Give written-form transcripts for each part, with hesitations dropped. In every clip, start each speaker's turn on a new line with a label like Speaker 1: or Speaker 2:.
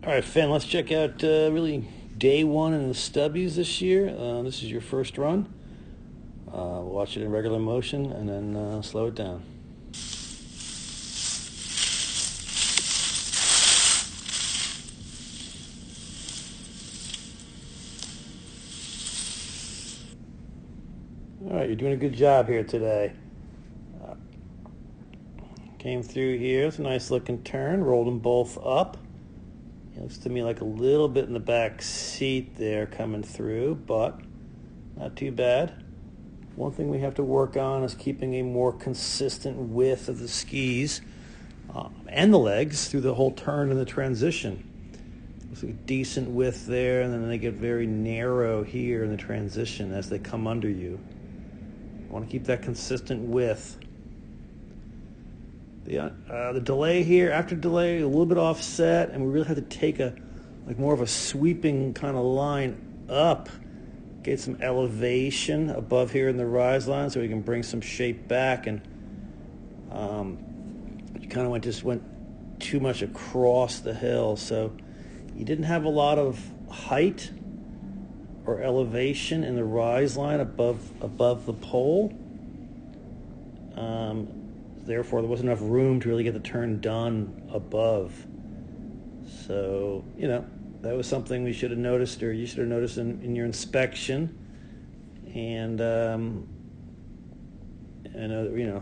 Speaker 1: All right, Finn, let's check out really day one in the stubbies this year. This is your first run. Watch it in regular motion and then slow it down. All right, you're doing a good job here today. Came through here. It's a nice looking turn. Rolled them both up. It looks to me like a little bit in the back seat there coming through, but not too bad. One thing we have to work on is keeping a more consistent width of the skis and the legs through the whole turn and the transition. Looks like a decent width there, and then they get very narrow here in the transition as they come under you. You want to keep that consistent width. The delay here, after delay, a little bit offset, and we really have to take more of a sweeping kind of line up, get some elevation above here in the rise line so we can bring some shape back, and you kind of just went too much across the hill, so you didn't have a lot of height or elevation in the rise line above the pole. Therefore, there wasn't enough room to really get the turn done above. So, that was something we should have noticed, or you should have noticed in your inspection. And,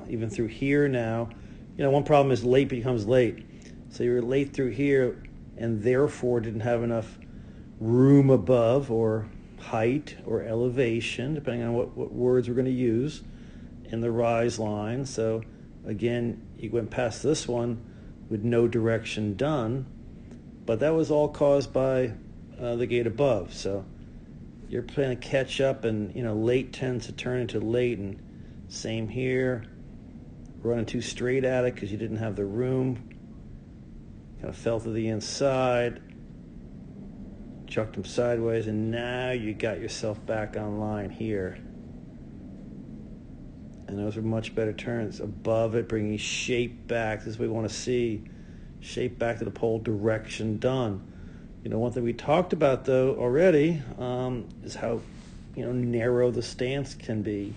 Speaker 1: even through here now, one problem is late becomes late. So you were late through here and therefore didn't have enough room above or height or elevation, depending on what words we're going to use, in the rise line. So again, you went past this one with no direction done, but that was all caused by the gate above. So you're playing a catch up, and late tends to turn into late, and same here. Running too straight at it because you didn't have the room. Kind of fell to the inside, chucked them sideways, and now you got yourself back online here. And those are much better turns above it, bringing shape back. This is what we want to see. Shape back to the pole, direction done. One thing we talked about, though, already is how, narrow the stance can be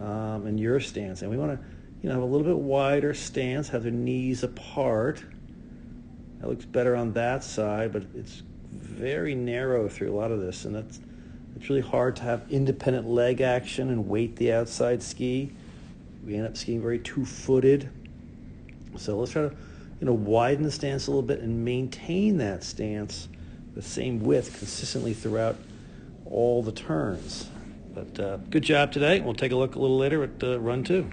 Speaker 1: in your stance. And we want to, have a little bit wider stance, have their knees apart. That looks better on that side, but it's very narrow through a lot of this, and it's really hard to have independent leg action and weight the outside ski. We end up skiing very two-footed. So let's try to, widen the stance a little bit and maintain that stance, the same width consistently throughout all the turns. But good job today. We'll take a look a little later at run 2.